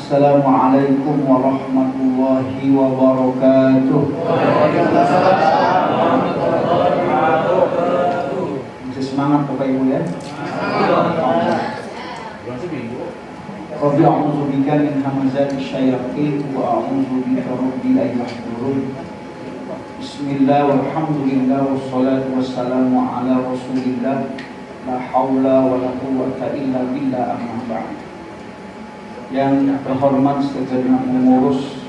Assalamualaikum warahmatullahi wabarakatuh. Masih semangat Bapak Ibu ya? Rabbi a'udzu bika min hamazati syayatin wa a'udzu bika rabbi an yahdurun. Bismillah walhamdulillah wassalatu wassalamu ala Rasulillah la haula wala quwwata illa billah amma ba'd. Yang terhormat segenap pengurus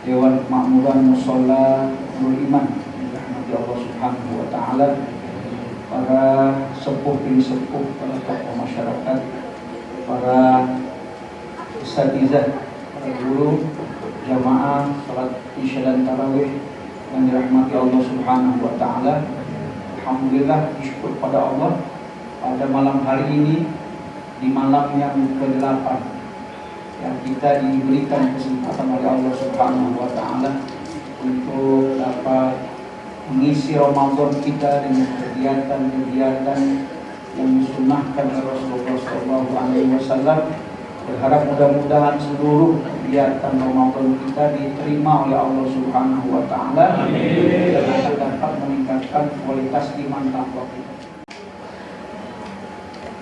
Dewan Kemakmuran Mushola Nurul Iman rahmati Allah Subhanahu wa taala, para sepuh bin sepuh, para tokoh masyarakat, para usatizah, para guru, jamaah salat Isya dan Tarawih yang dirahmati Allah Subhanahu wa taala. Alhamdulillah, syukur pada Allah pada malam hari ini, di malam yang ke-8 yang kita diberikan kesempatan oleh Allah Subhanahu wa taala untuk dapat mengisi Ramadan kita dengan kegiatan-kegiatan yang disunnahkan oleh Rasulullah SAW. Berharap mudah-mudahan seluruh kegiatan Ramadan kita diterima oleh Allah Subhanahu wa taala dan dapat meningkatkan kualitas iman takwa kita.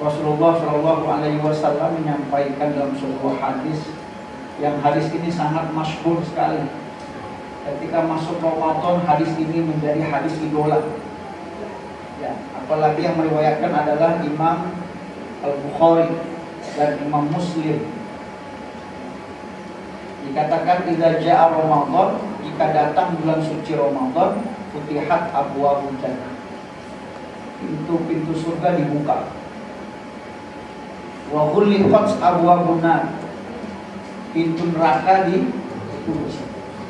Rasulullah SAW menyampaikan dalam sebuah hadis, yang hadis ini sangat masyhur sekali. Ketika masuk Ramadan, hadis ini menjadi hadis idola. Ya, apalagi yang meriwayatkan adalah Imam Al-Bukhari dan Imam Muslim. Dikatakan idza jaa Ramadan, jika datang bulan suci Ramadan, futihat abwaabul jannah. Pintu-pintu surga dibuka. Wa ghulliqat abwaabun nar, pintu neraka ditutup.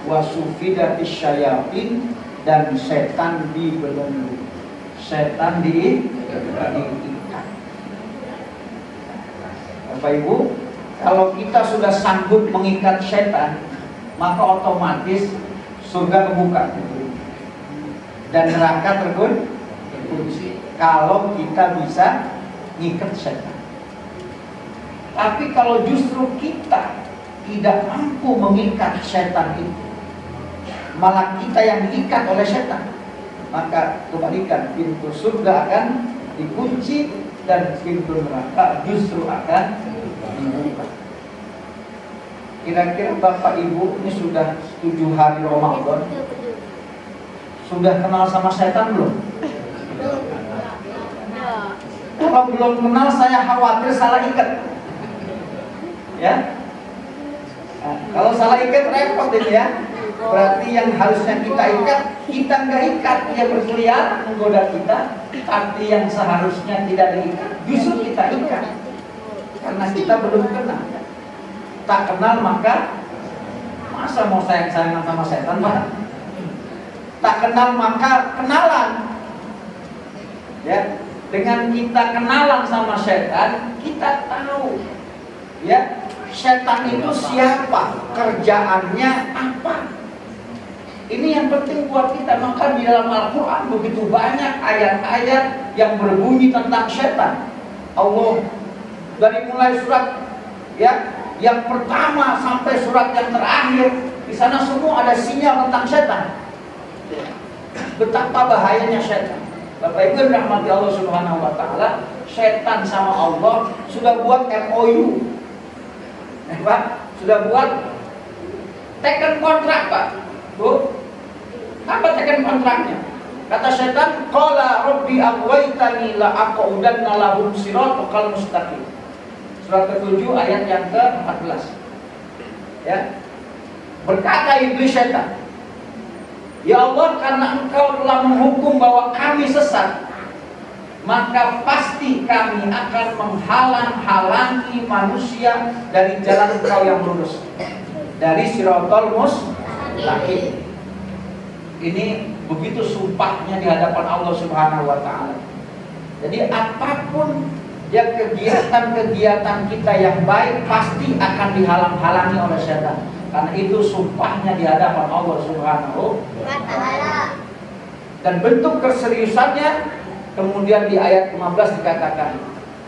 Wa sufidatis syayatin, dan setan dibelenggu. Setan diikat. Bapak Ibu, kalau kita sudah sanggup mengikat setan, maka otomatis surga kebuka dan neraka terkunci. Kalau kita bisa ngikat setan. Tapi kalau justru kita tidak mampu mengikat setan itu, malah kita yang diikat oleh setan, maka kebalikan, pintu surga akan dikunci dan pintu neraka justru akan dibuka. Kira-kira Bapak Ibu ini sudah 7 hari Ramadan, sudah kenal sama setan belum? Kalau belum kenal, saya khawatir salah ikat. Ya, nah, kalau salah ikat repot ini ya. Berarti yang harusnya kita ikat, kita nggak ikat, dia berkeliaran menggoda kita. Tapi yang seharusnya tidak diikat, justru kita ikat, karena kita belum kenal. Tak kenal maka masa mau sayang-sayangan sama setan, Pak? Tak kenal maka kenalan. Ya, dengan kita kenalan sama setan, kita tahu ya setan itu siapa, kerjaannya apa. Ini yang penting buat kita. Maka di dalam Al-Quran begitu banyak ayat-ayat yang berbunyi tentang setan. Allah dari mulai surat ya yang pertama sampai surat yang terakhir, di sana semua ada sinyal tentang setan. Betapa bahayanya setan. Bapak Ibu rahmati Allah Subhanahu wa taala, setan sama Allah sudah buat MOU. Pak, sudah buat teken kontrak, Pak. Bu, apa teken kontraknya? Kata setan, qala rabbi aghwaytani la aqudanna lahum siratal mustaqim. Surat ke-7 ayat yang ke-14. Ya. Berkata iblis setan, ya Allah, karena engkau telah menghukum bahwa kami sesat, maka pasti kami akan menghalang-halangi manusia dari jalan engkau yang lurus, dari siratal mustaqim. Ini begitu sumpahnya di hadapan Allah Subhanahu wa taala. Jadi apapun ya kegiatan-kegiatan kita yang baik pasti akan dihalang-halangi oleh setan. Karena itu sumpahnya di hadapan Allah Subhanahu wa taala. Dan bentuk keseriusannya kemudian di ayat 15 dikatakan,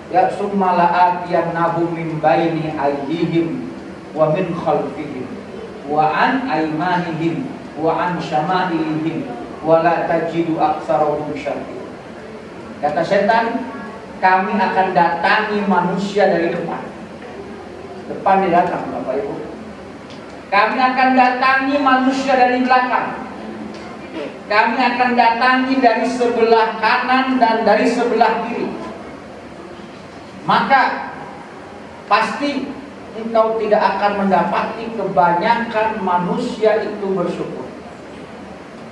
ya summala atiyannahum min baini aydihim wa min khalfihim wa an aymanihim wa an syama'ilihim wa la tajidu aktsarahum syakirin. Kata setan, kami akan datangi manusia dari depan. Depan dia datang, Bapak Ibu. Kami akan datangi manusia dari belakang. Kami akan datangi dari sebelah kanan dan dari sebelah kiri. Maka pasti engkau tidak akan mendapati kebanyakan manusia itu bersyukur.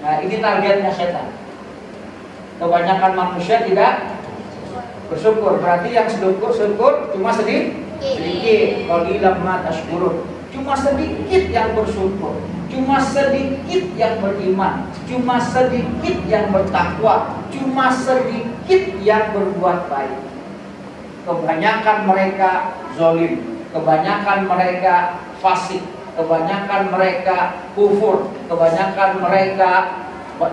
Nah, ini targetnya setan. Kebanyakan manusia tidak bersyukur. Berarti yang syukur cuma sedikit. Qalilan ma tashkurun. Cuma sedikit yang bersyukur, cuma sedikit yang beriman, cuma sedikit yang bertakwa, cuma sedikit yang berbuat baik. Kebanyakan mereka zalim, kebanyakan mereka fasik, kebanyakan mereka kufur, kebanyakan mereka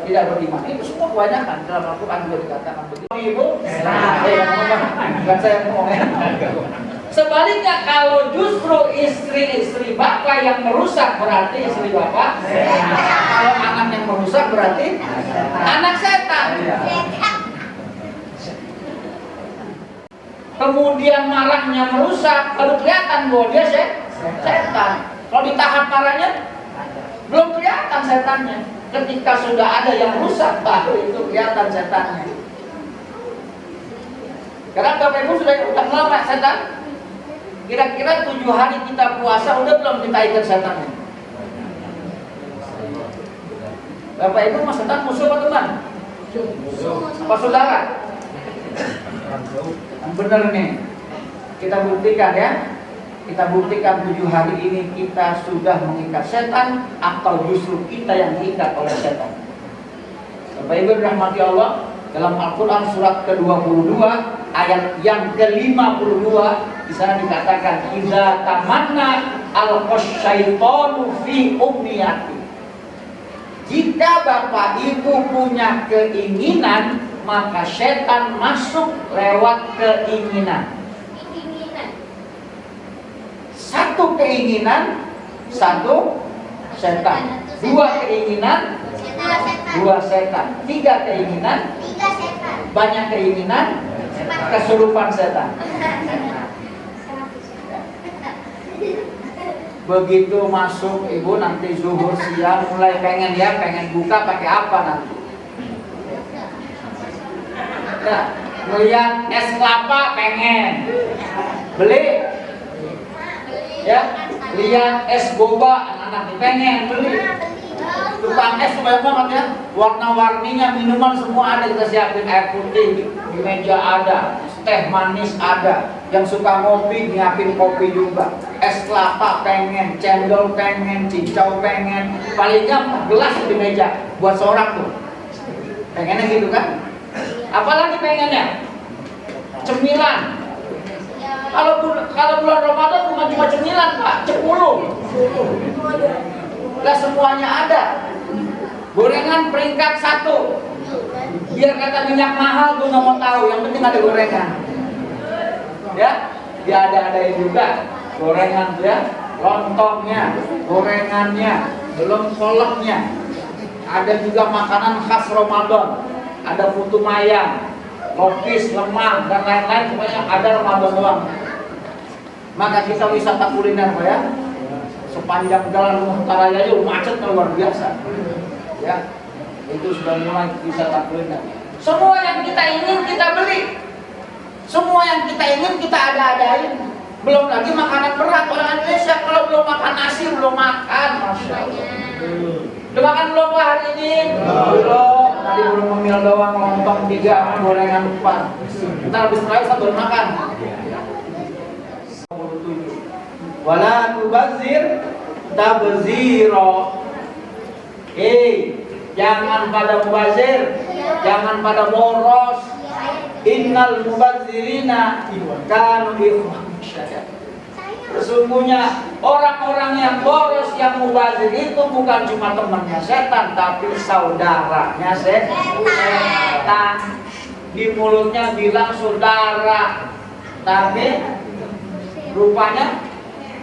tidak beriman. Itu semua kebanyakan. Dalam Al-Quran juga dikatakan begitu. Ibu, bukan saya ngomong ya. Sebaliknya kalau justru istri-istri bapak yang merusak berarti istri bapak. Kalau anak yang merusak berarti anak setan. Kemudian marahnya merusak, baru kelihatan bahwa dia setan. Kalau ditahan marahnya belum kelihatan setannya. Ketika sudah ada yang rusak baru itu kelihatan setannya. Karena Bapak Ibu sudah lama setan. Kira-kira 7 hari kita puasa udah belum kita ikat setannya? Bapak Ibu mas setan musuh apa teman? Apa saudara? Yang benar nih. Kita buktikan ya. Kita buktikan 7 hari ini kita sudah mengikat setan atau justru kita yang diikat oleh setan. Bapak Ibu rahmati Allah, dalam Al-Quran surat ke-22 ayat yang ke-52 di sana dikatakan idza tamanna al-qasyaitonu fi umniyati. Jika Bapak Ibu punya keinginan, maka setan masuk lewat keinginan. Satu keinginan, satu setan. 2 keinginan, 2 setan. 3 keinginan, banyak keinginan, kesurupan setan. Begitu masuk ibu nanti zuhur siang mulai pengen buka pakai apa nanti? Nah, melihat es kelapa pengen beli, ya, lihat es boba anak-anak pengen beli. Tukang es banyak banget ya, warna-warninya minuman semua ada, kita siapin air putih di meja ada, teh manis ada, yang suka ngopi nyiapin kopi juga, es kelapa pengen, cendol pengen, cincau pengen, palingnya 4 gelas di meja buat seorang tuh, pengennya gitu kan? Apalagi pengennya cemilan. Kalau bulan Ramadan bukan cuma cemilan Pak, 10. Lah semuanya ada. Gorengan peringkat 1. Biar kata minyak mahal gue nggak mau tahu, yang penting ada gorengan. Ya, dia ada juga gorengan ya, lontongnya, gorengannya, belum kolaknya. Ada juga makanan khas Ramadan. Ada putu mayang, lopis, lemang dan lain-lain, pokoknya ada Ramadan doang. Maka kita wisata kuliner Pak ya. Sepanjang jalan Muhtar Raya itu macet luar biasa. Ya, itu sudah mulai wisata kuliner. Semua yang kita ingin kita beli, semua yang kita ingin kita ada-adain. Belum lagi makanan berat orang Indonesia, kalau belum makan nasi belum makan, masya Allah. Udah makan belum Pak hari ini? Belum. Tadi belum ngemil doang, lontong 3, gorengan 4. Ntar habis terakhir sambil makan. Wala tubazir tabziro. Jangan pada mubazir, jangan pada boros. Innal mubazirina kanu ikhwan syaitan. Sesungguhnya orang-orang yang boros, yang mubazir itu bukan cuma temannya setan, tapi saudaranya setan. Di mulutnya bilang saudara, tapi rupanya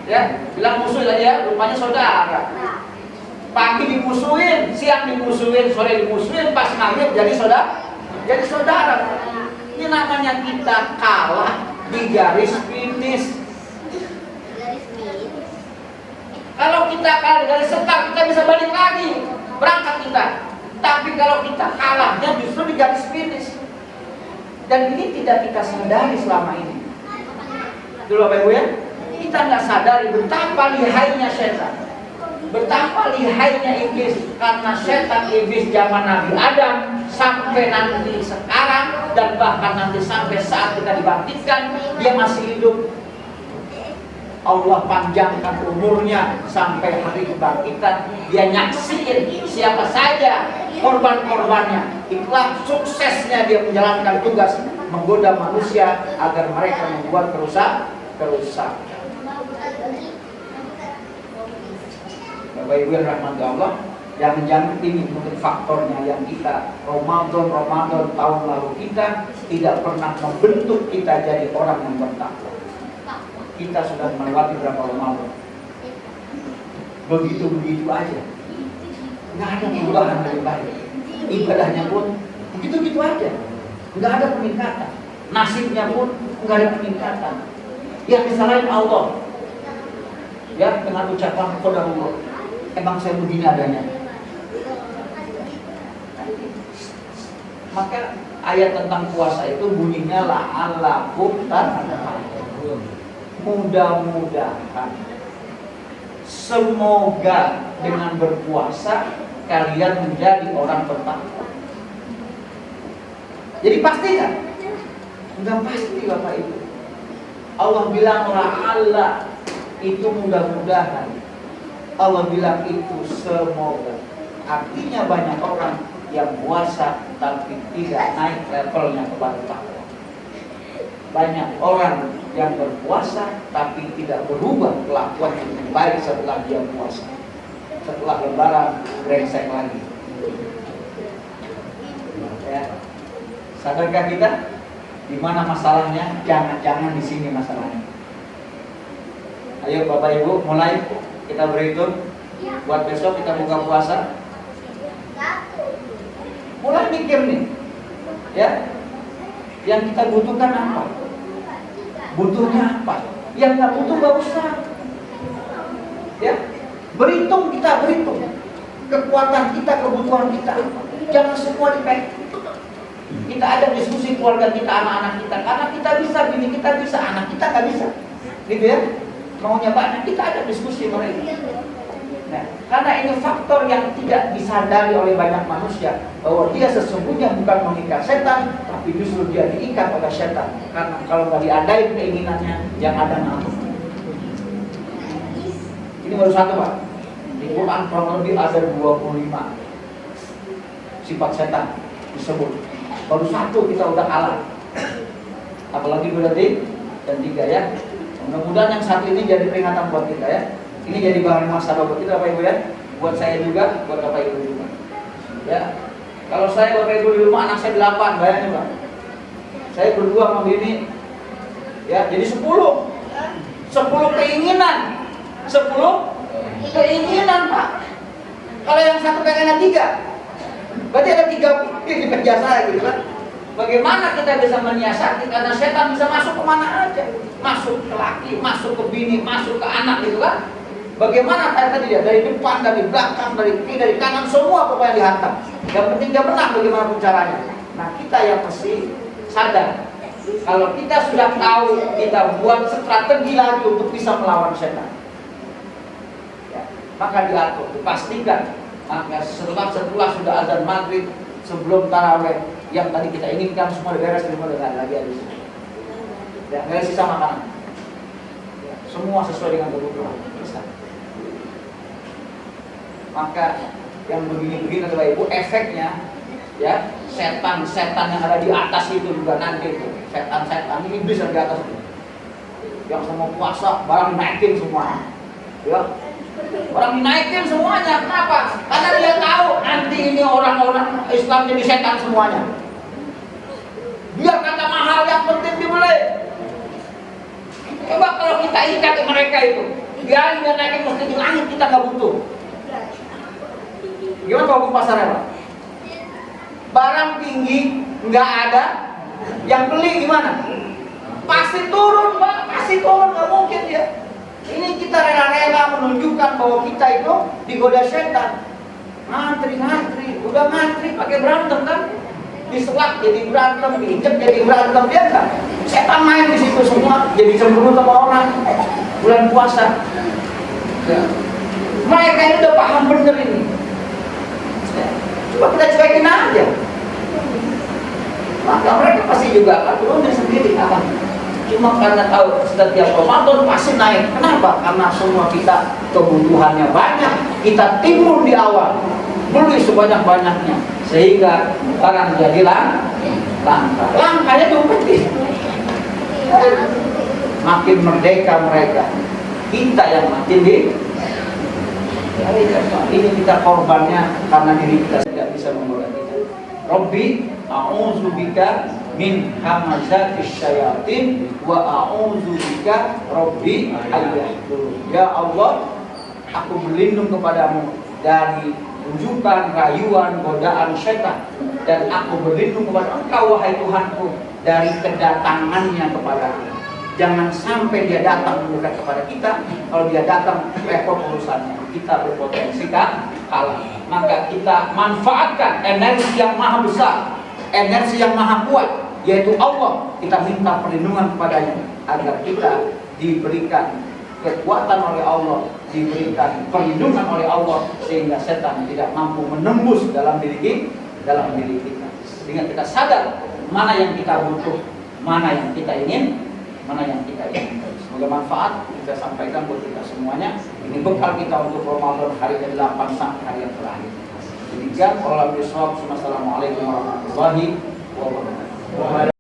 Ya, bilang musuh aja, rupanya saudara. Pagi dimusuhin, siang dimusuhin, sore dimusuhin, pas maghrib jadi saudara. Jadi saudara. Ini namanya kita kalah di garis finish. Kalau kita kalah di garis start, kita bisa balik lagi, berangkat kita. Tapi kalau kita kalahnya justru di garis finish. Dan ini tidak kita sadari selama ini. Dulu Bapak Ibu ya, kita nggak sadari betapa lihainya setan, betapa lihainya iblis. Karena setan iblis zaman Nabi Adam sampai nanti sekarang dan bahkan nanti sampai saat kita dibangkitkan, dia masih hidup. Allah panjangkan umurnya sampai hari kebangkitan. Dia nyaksiin siapa saja korban-korbannya. Itulah suksesnya dia menjalankan tugas menggoda manusia agar mereka membuat kerusakan. Bapak Ibu yang rahmat Allah, jangan-jangan ini mungkin faktornya yang kita Ramadan tahun lalu kita tidak pernah membentuk kita jadi orang yang bertakwa. Kita sudah melewati berapa Ramadan, begitu aja, nggak ada perubahan lebih baik. Ibadahnya pun begitu aja, nggak ada peningkatan. Nasibnya pun nggak ada peningkatan. Yang disalahin Allah, ya, dengan ucapan qadarullah. Emang saya begini adanya. Maka ayat tentang puasa itu bunyinya la'allakum tattaqun. Mudah-mudahan, semoga dengan berpuasa kalian menjadi orang bertakwa. Jadi pasti kan? Enggak pasti Bapak Ibu. Allah bilang la'alla, itu mudah-mudahan. Allah bilang itu semoga. Artinya banyak orang yang puasa tapi tidak naik levelnya kepada takwa. Banyak orang yang berpuasa tapi tidak berubah kelakuan yang lebih baik setelah dia puasa. Setelah lebaran brengsek lagi. Ya. Sadarkah kita di mana masalahnya? Jangan-jangan di sini masalahnya. Ayo Bapak Ibu mulai kita berhitung buat besok kita buka puasa. Mulai mikir nih, ya, yang kita butuhkan apa? Butuhnya apa? Yang nggak butuh nggak usah. Ya, berhitung kekuatan kita, kebutuhan kita. Jangan semua dipek. Kita ada diskusi keluarga kita, anak-anak kita, karena kita bisa, bini kita bisa, anak kita nggak bisa, gitu ya. Maunya banyak, kita ada diskusi mereka. Nah, karena ini faktor yang tidak disadari oleh banyak manusia, bahwa dia sesungguhnya bukan mengikat setan, tapi justru dia diikat oleh setan. Karena kalau nggak diadain keinginannya, yang ada ngamuk. Ini baru satu Pak. Di Quran kurang lebih ada 25 sifat setan disebut. Baru satu kita udah kalah. Apalagi berarti dan 3 ya. Mudah-mudahan yang satu ini jadi peringatan buat kita ya. Ini jadi bahan masalah buat kita Bapak Ibu ya. Buat saya juga, buat Bapak Ibu juga. Ya. Kalau saya Bapak Ibu di rumah, anak saya 8, bayangin Pak. Saya berdua sama bini. Ya, jadi 10 keinginan. 10 keinginan Pak. Kalau yang satu pengennya 3, berarti ada 3 di kerja saya gitu kan. Bagaimana kita bisa menyiasati? Karena setan bisa masuk kemana aja. Masuk ke laki, masuk ke bini, masuk ke anak gitu kan. Bagaimana tadi dia? Dari depan, dari belakang, dari kiri, dari kanan, semua pokoknya dihantam. Yang penting dia menang bagaimana caranya. Nah kita yang mesti sadar. Kalau kita sudah tahu, kita buat strategi lagi untuk bisa melawan setan. Ya, maka diatur, dipastikan. Maka setelah sudah azan maghrib, sebelum taraweh, yang tadi kita inginkan semua beres, semua udah lagi habis. Ya, nggak ada sisa makanan. Ya, semua sesuai dengan kebutuhan. Bisa. Maka yang begini-begini Bapak Ibu, efeknya ya setan-setan yang ada di atas itu juga nanti itu setan-setan ini iblis yang di atas itu. Yang semua puasa barang dinaikin semua. Ya. Orang dinaikin semuanya. Kenapa? Karena dia tahu nanti ini orang-orang Islam jadi setan semuanya. Biar kata mahal yang penting dibeli. Coba kalau kita ikat mereka itu, gali dan naikin mesti di langit, kita nggak butuh. Gimana kalau pasarnya Pak? Barang tinggi nggak ada, yang beli gimana? Pasti turun Pak, pasti turun, nggak mungkin dia. Ini kita rela-rela menunjukkan bahwa kita itu digoda setan. Ngantri, udah ngantri pakai berantem kan? Diselak jadi berantem, diinjek jadi berantem, dia enggak. Setan main di situ semua, jadi cemburu sama orang. Bulan puasa. Ya. Mereka ini udah paham bener ini. Ya. Coba kita cuekin aja. Maka mereka pasti juga akan turun sendiri apa? Cuma karena tahu setiap Ramadan pasti naik. Kenapa? Karena semua kita kebutuhannya banyak. Kita timbul di awal, beli sebanyak-banyaknya, sehingga barang jadi langka. Langkanya itu penting. Makin merdeka mereka, kita yang makin di. Ini kita korbannya karena diri kita tidak bisa menggoda kita. Rabbi, a'udzubika min hamazatis syayatin wa a'udzubika Rabbi ayyahdurun. Ya Allah, aku berlindung kepadamu dari rujukan, rayuan, godaan setan, dan aku berlindung kepada Engkau wahai Tuhanku dari kedatangannya kepadaku. Jangan sampai dia datang mendekat kepada kita. Kalau dia datang, repot urusannya. Kita berpotensi kalah. Maka kita manfaatkan energi yang maha besar, energi yang maha kuat, yaitu Allah. Kita minta perlindungan kepadanya agar kita diberikan kekuatan oleh Allah, diberikan perlindungan oleh Allah, sehingga setan tidak mampu menembus dalam diri kita. Sehingga kita sadar mana yang kita butuh, mana yang kita ingin. Semoga manfaat kita sampaikan buat kita semuanya. Ini bekal kita untuk Ramadan hari ke-8 sampai hari yang terakhir. Demikian, Assalamualaikum warahmatullahi wabarakatuh.